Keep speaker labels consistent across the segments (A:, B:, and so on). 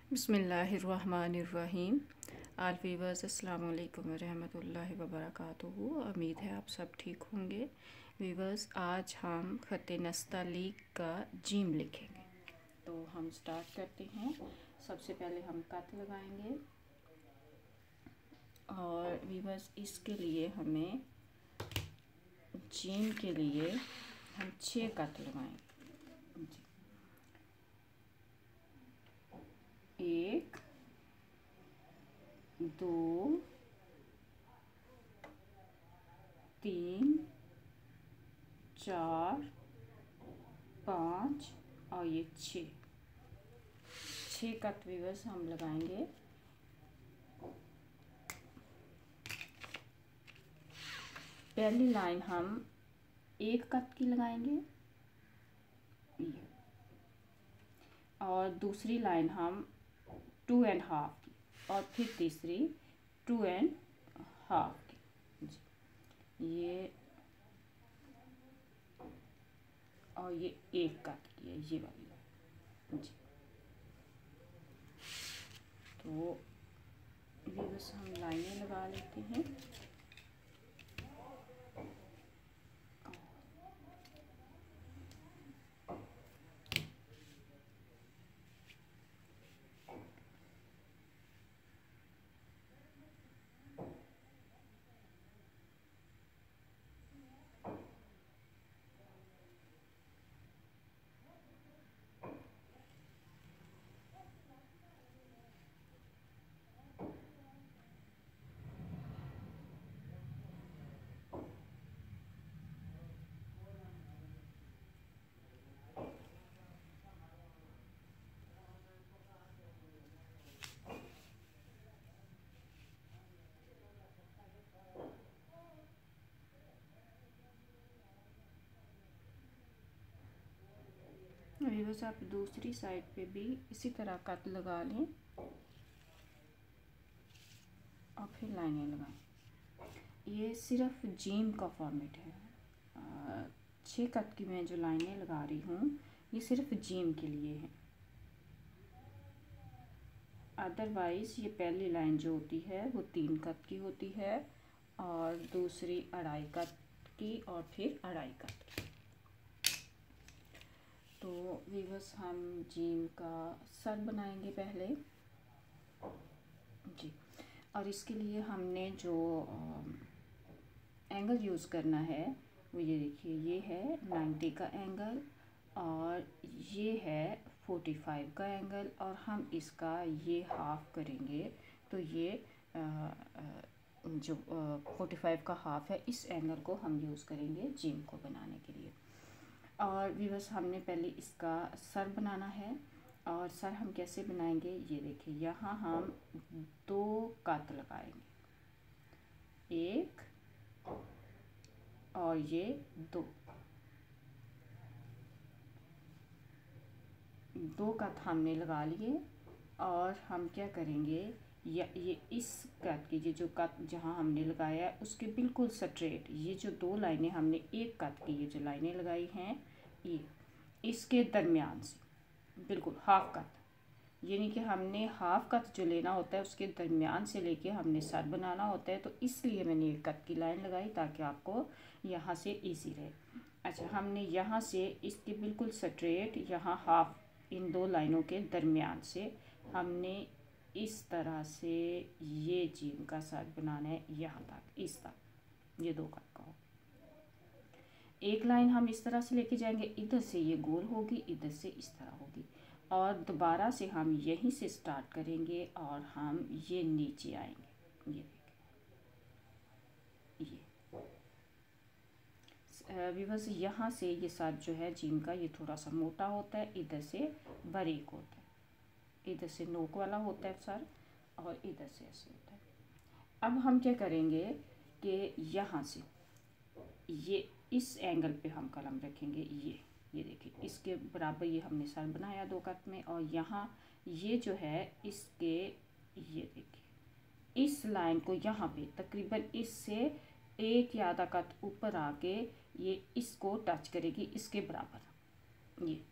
A: बिस्मिल्लाहिर्रहमानिर्रहीम। आल वीवर्स अस्सलाम वालेकुम रहमतुल्लाहि व बरकातुहू। उम्मीद है आप सब ठीक होंगे। वीवर्स, आज हम ख़त नस्तलीक का जीम लिखेंगे, तो हम स्टार्ट करते हैं। सबसे पहले हम कत लगाएंगे और वीवर्स इसके लिए हमें जीम के लिए हम 6 कत लगाएंगे। एक, दो, तीन, चार, पाँच और ये 6 कट वीवर्स हम लगाएंगे। पहली लाइन हम 1 कट की लगाएंगे ये, और दूसरी लाइन हम 2.5 की, और फिर तीसरी 2.5 की ये, और ये 1 कट की है ये वाली लाइन जी। तो ये बस हम लाइनें लगा लेते हैं। अभी बस आप दूसरी साइड पे भी इसी तरह कट लगा लें और फिर लाइनें लगाएं। ये सिर्फ जीम का फॉर्मेट है। 6 कट की मैं जो लाइनें लगा रही हूँ ये सिर्फ जीम के लिए है। अदरवाइज़ ये पहली लाइन जो होती है वो 3 कट की होती है, और दूसरी 2.5 कट की, और फिर 2.5 कट की। तो वीवर्स, हम जीम का सर बनाएंगे पहले जी। और इसके लिए हमने जो एंगल यूज़ करना है वो ये देखिए, ये है 90 का एंगल और ये है 45 का एंगल, और हम इसका ये हाफ करेंगे। तो ये जो 45 का हाफ है, इस एंगल को हम यूज़ करेंगे जीम को बनाने के लिए। और व्यूअर्स, हमने पहले इसका सर बनाना है, और सर हम कैसे बनाएंगे ये देखिए। यहाँ हम 2 कट लगाएंगे, 1 और ये 2 कट हमने लगा लिए। और हम क्या करेंगे, ये इस कट की जो कट जहाँ हमने लगाया है उसके बिल्कुल स्ट्रेट, ये जो 2 लाइनें हमने 1 कट की ये जो लाइनें लगाई हैं, ये इसके दरमियान से बिल्कुल हाफ कट, यानी कि हमने हाफ कट जो लेना होता है उसके दरमियान से लेके हमने सर बनाना होता है। तो इसलिए मैंने 1 कट की लाइन लगाई ताकि आपको यहाँ से इजी रहे। अच्छा, हमने यहाँ से इसके बिल्कुल स्ट्रेट यहाँ हाफ, इन 2 लाइनों के दरमियान से हमने इस तरह से ये जीम का सर बनाना है, यहाँ तक, इस तक, ये 2 कट का हो। एक लाइन हम इस तरह से लेके जाएंगे, इधर से ये गोल होगी, इधर से इस तरह होगी, और दोबारा से हम यहीं से स्टार्ट करेंगे और हम ये नीचे आएंगे। ये देखिए, ये व्यूअर्स, यहाँ से ये सर जो है जीम का, ये थोड़ा सा मोटा होता है, इधर से बारीक होता है, इधर से नोक वाला होता है सर, और इधर से ऐसे होता है। अब हम क्या करेंगे कि यहाँ से ये इस एंगल पे हम कलम रखेंगे, ये देखिए, इसके बराबर ये हमने सर बनाया 2 कट में, और यहाँ ये जो है इसके, ये देखिए, इस लाइन को यहाँ पे तकरीबन इससे 1 या आधा कट ऊपर आके ये इसको टच करेगी, इसके बराबर। ये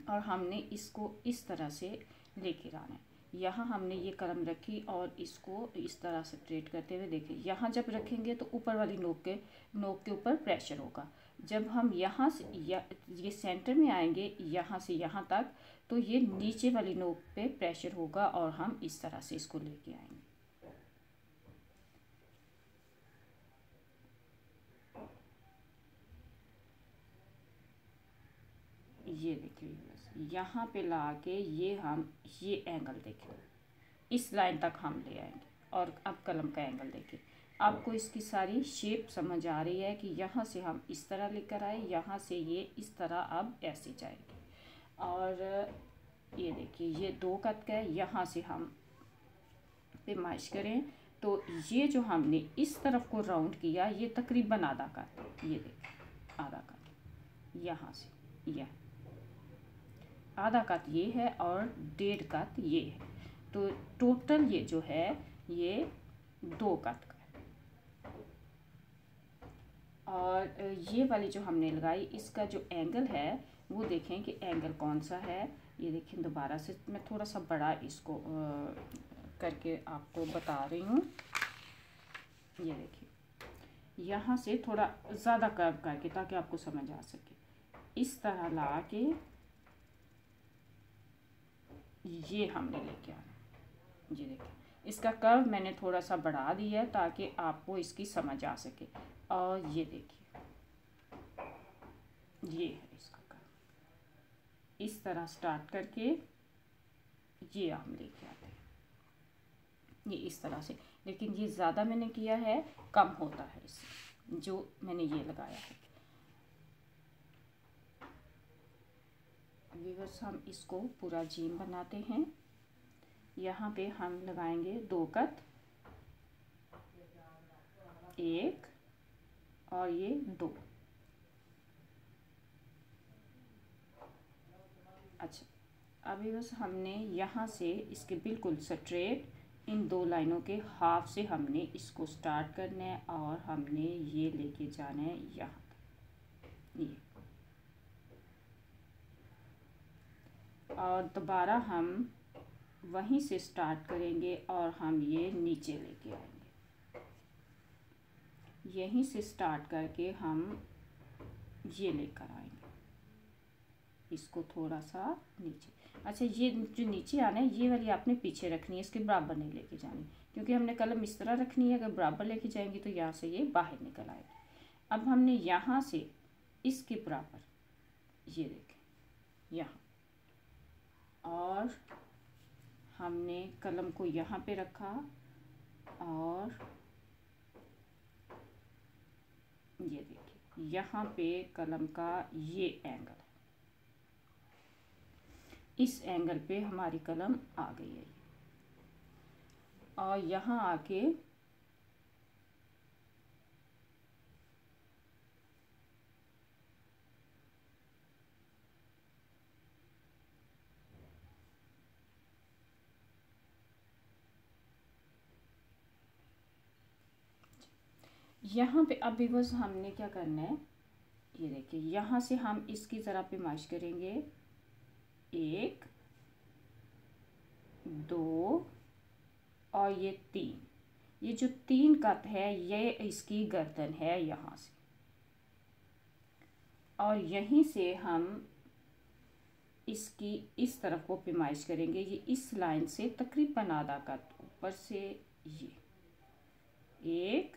A: और हमने इसको इस तरह से लेके आना है। यहाँ हमने ये कलम रखी और इसको इस तरह से स्ट्रेट करते हुए देखिए, यहाँ जब रखेंगे तो ऊपर वाली नोक के ऊपर प्रेशर होगा। जब हम यहाँ से ये सेंटर में आएंगे, यहाँ से यहाँ तक, तो ये नीचे वाली नोक पे प्रेशर होगा और हम इस तरह से इसको लेके आएंगे। ये देखिए यहाँ पे ला के ये एंगल देखिए, इस लाइन तक हम ले आएंगे। और अब कलम का एंगल देखिए, आपको इसकी सारी शेप समझ आ रही है कि यहाँ से हम इस तरह लेकर आए, यहाँ से ये इस तरह अब ऐसे जाएंगे। और ये देखिए ये 2 कत का है, यहाँ से हम पैमाइश करें तो ये जो हमने इस तरफ को राउंड किया ये तकरीबन आधा कत, ये देखिए आधा कत यहाँ से, यह आधा कत ये है और 1.5 कत ये है, तो टोटल ये जो है ये 2 कत का है। और ये वाली जो हमने लगाई इसका जो एंगल है वो देखें कि एंगल कौन सा है। ये देखें दोबारा से मैं थोड़ा सा बड़ा इसको करके आपको बता रही हूँ। ये देखिए यहाँ से थोड़ा ज़्यादा कर्व करके ताकि आपको समझ आ सके, इस तरह ला के ये हमने लेके आना। ये देखिए इसका कर्व मैंने थोड़ा सा बढ़ा दिया है ताकि आपको इसकी समझ आ सके। और ये देखिए ये है इसका कर्व, इस तरह स्टार्ट करके ये हम लेके आते हैं, ये इस तरह से। लेकिन ये ज़्यादा मैंने किया है, कम होता है इससे जो मैंने ये लगाया है। व्यूअर्स हम इसको पूरा जीम बनाते हैं। यहाँ पे हम लगाएंगे 2 कत, 1 और ये 2। अच्छा, अब व्यूअर्स हमने यहाँ से इसके बिल्कुल स्ट्रेट इन 2 लाइनों के हाफ से हमने इसको स्टार्ट करना है और हमने ये लेके जाना है यहाँ तक, ये। और दोबारा हम वहीं से स्टार्ट करेंगे और हम ये नीचे लेके आएंगे। यहीं से स्टार्ट करके हम ये लेकर आएंगे, इसको थोड़ा सा नीचे। अच्छा, ये जो नीचे आना है ये वाली आपने पीछे रखनी है, इसके बराबर नहीं लेके जानी, क्योंकि हमने कलम इस तरह रखनी है। अगर बराबर लेके जाएंगे तो यहाँ से ये बाहर निकल आएगी। अब हमने यहाँ से इसके बराबर ये देखें यहाँ, और हमने कलम को यहाँ पे रखा और ये देखिए यहाँ पे कलम का ये एंगल है, इस एंगल पे हमारी कलम आ गई है। और यहाँ आके यहाँ पे अब व्यूअर्स हमने क्या करना है, ये देखिए यहाँ से हम इसकी ज़रा पैमाइश करेंगे, 1 2 और ये 3। ये जो 3 कत है ये इसकी गर्दन है यहाँ से, और यहीं से हम इसकी इस तरफ को पैमाइश करेंगे। ये इस लाइन से तकरीबन आधा कत ऊपर से, ये 1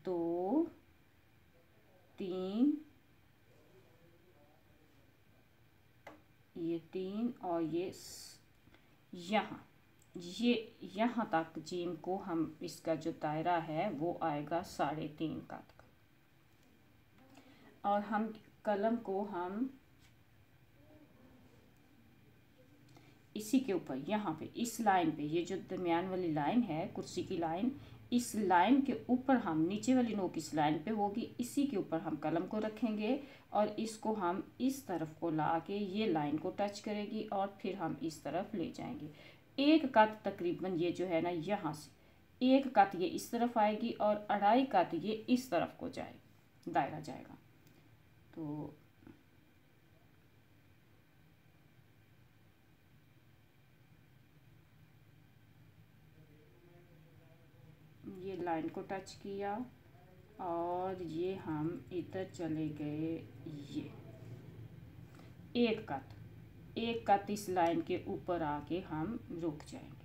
A: 2 3, ये 3 और ये यहाँ तक जीम को हम इसका जो दायरा है वो आएगा 3.5 कत का। और हम कलम को हम इसी के ऊपर यहाँ पे इस लाइन पे, ये जो दरमियान वाली लाइन है कुर्सी की लाइन, इस लाइन के ऊपर हम नीचे वाली नोक इस लाइन पे होगी, इसी के ऊपर हम कलम को रखेंगे और इसको हम इस तरफ को ला के ये लाइन को टच करेगी और फिर हम इस तरफ ले जाएंगे। 1 कत तकरीबन ये जो है ना, यहाँ से 1 कत ये इस तरफ आएगी और 2.5 कत ये इस तरफ को जाएगी, दायरा जाएगा। तो लाइन को टच किया और ये हम इधर चले गए, ये एक कट इस लाइन के ऊपर आके हम रुक जाएंगे।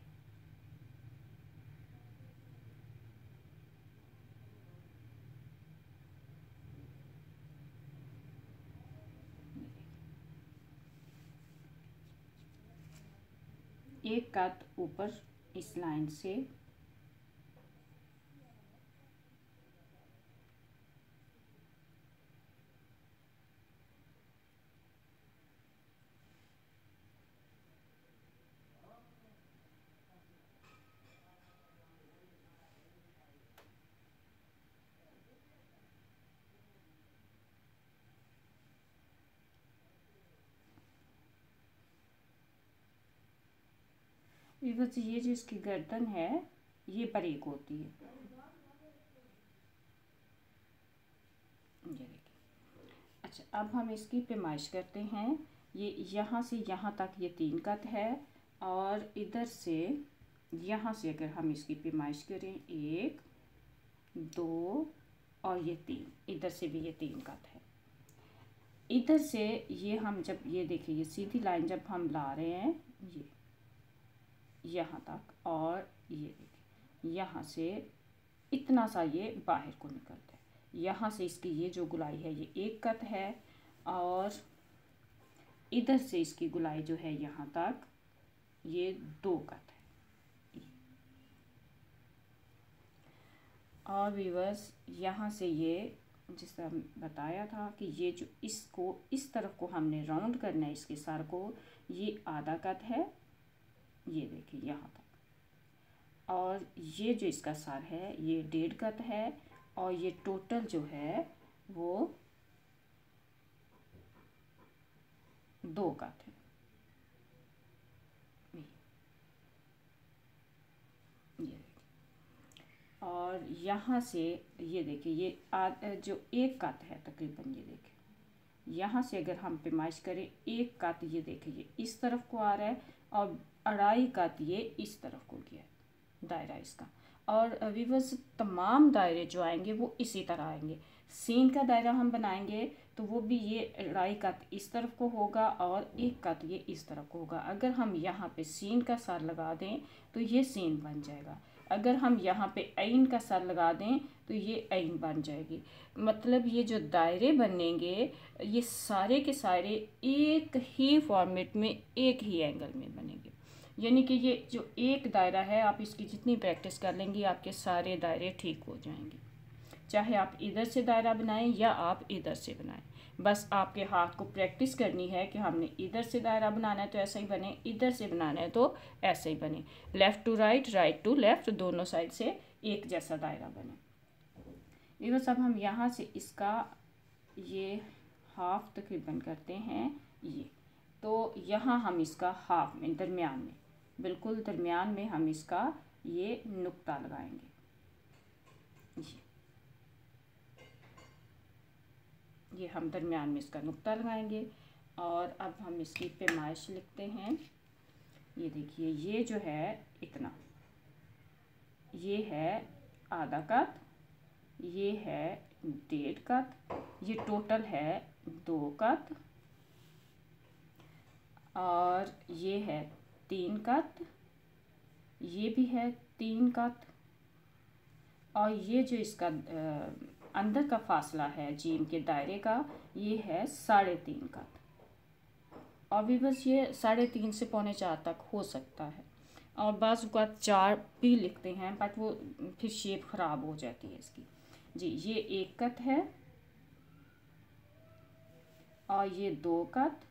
A: एक कट ऊपर इस लाइन से, बस ये जो इसकी गर्दन है ये बारीक होती है, ये देखिए। अच्छा, अब हम इसकी पैमाइश करते हैं। ये यहाँ से यहाँ तक ये 3 कट है और इधर से यहाँ से अगर हम इसकी पैमाइश करें 1 2 और ये 3, इधर से भी ये 3 कट है। इधर से ये हम जब ये देखिए, ये सीधी लाइन जब हम ला रहे हैं ये यहाँ तक, और ये देखिए यहाँ से इतना सा ये बाहर को निकलता है। यहाँ से इसकी ये जो गुलाई है ये 1 कट है और इधर से इसकी गुलाई जो है यहाँ तक ये 2 कट है। और व्यूअर्स यहाँ से ये जिस तरह बताया था कि ये जो इसको इस तरफ को हमने राउंड करना है, इसके सर को, ये आधा कट है, ये देखिए यहाँ तक, और ये जो इसका सर है ये 1.5 कट है और ये टोटल जो है वो 2 कट है। ये और यहाँ से ये देखिए ये जो 1 कट है तकरीबन, ये देखिए यहाँ से अगर हम पैमाइश करें 1 कट, ये देखिए ये इस तरफ को आ रहा है और 2.5 कट ये इस तरफ को गया है दायरा इसका। और व्यूअर्स तमाम दायरे जो आएंगे वो इसी तरह आएंगे। सीन का दायरा हम बनाएंगे तो वो भी ये 2.5 कट इस तरफ को होगा और 1 कट ये इस तरफ को होगा। अगर हम यहाँ पे सीन का सर लगा दें तो ये सीन बन जाएगा, अगर हम यहाँ पे ऐन का सर लगा दें तो ये ऐन बन जाएगी। मतलब ये जो दायरे बनेंगे ये सारे के सारे एक ही फॉर्मेट में एक ही एंगल में बनेंगे। यानी कि ये जो एक दायरा है, आप इसकी जितनी प्रैक्टिस कर लेंगी आपके सारे दायरे ठीक हो जाएंगे। चाहे आप इधर से दायरा बनाएं या आप इधर से बनाएं, बस आपके हाथ को प्रैक्टिस करनी है कि हमने इधर से दायरा बनाना है तो ऐसा ही बने, इधर से बनाना है तो ऐसे ही बने। Left to right, right to left, दोनों साइड से एक जैसा दायरा बने। बस अब हम यहाँ से इसका ये हाफ तकरीबन करते हैं ये, तो यहाँ हम इसका हाफ में दरमियान में, बिल्कुल दरमियान में हम इसका ये नुक्ता लगाएंगे। ये हम दरमियान में इसका नुक्ता लगाएंगे और अब हम इसकी पैमाइश लिखते हैं। ये देखिए ये जो है इतना, ये है आधा कट, ये है 1.5 कट, ये टोटल है 2 कट और ये है 3 कट, ये भी है 3 कट और ये जो इसका अंदर का फासला है जीम के दायरे का ये है 3.5 कट। और भी बस ये 3.5 से 3.25 तक हो सकता है और बाज़ औक़ात 4 भी लिखते हैं, बट वो फिर शेप ख़राब हो जाती है इसकी। जी ये 1 कट है और ये 2 कट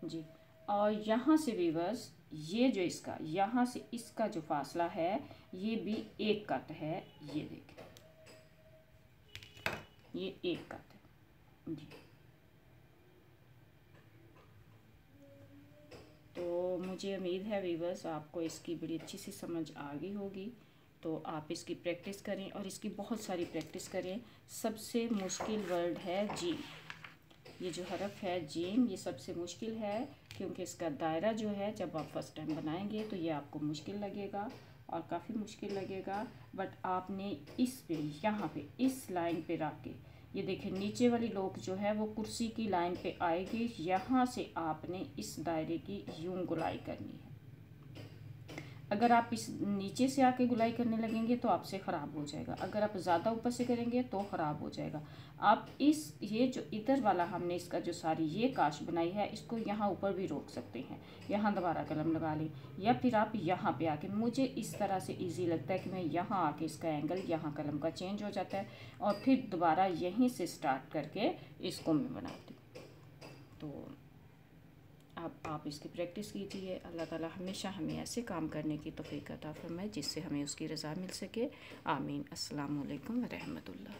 A: जी, और यहाँ से भी बस ये जो इसका यहाँ से इसका जो फासला है ये भी 1 कट है। ये देखिए ये 1 कट है जी। तो मुझे उम्मीद है वीवर्स आपको इसकी बड़ी अच्छी सी समझ आ गई होगी। तो आप इसकी प्रैक्टिस करें और इसकी बहुत सारी प्रैक्टिस करें। सबसे मुश्किल वर्ड है जीम, ये जो हरफ है जीम ये सबसे मुश्किल है क्योंकि इसका दायरा जो है जब आप फर्स्ट टाइम बनाएंगे तो ये आपको मुश्किल लगेगा। और काफ़ी मुश्किल लगेगा, बट आपने इस पे यहाँ पे इस लाइन पे रख के, ये देखिए नीचे वाली लॉक जो है वो कुर्सी की लाइन पे आएगी। यहाँ से आपने इस दायरे की यूं गुलाई करनी है। अगर आप इस नीचे से आके गुलाई करने लगेंगे तो आपसे ख़राब हो जाएगा, अगर आप ज़्यादा ऊपर से करेंगे तो ख़राब हो जाएगा। आप ये जो इधर वाला हमने इसका जो सारी ये काश बनाई है, इसको यहाँ ऊपर भी रोक सकते हैं, यहाँ दोबारा कलम लगा लें, या फिर आप यहाँ पे आके, मुझे इस तरह से इजी लगता है कि मैं यहाँ आके इसका एंगल यहाँ कलम का चेंज हो जाता है और फिर दोबारा यहीं से स्टार्ट करके इसको मैं बनाती हूँ। तो अब आप इसकी प्रैक्टिस कीजिए। अल्लाह ताला हमेशा हमें ऐसे काम करने की तौफीक अता फरमाए जिससे हमें उसकी रज़ा मिल सके। आमीन। अस्सलाम वालेकुम व रहमतुल्लाह।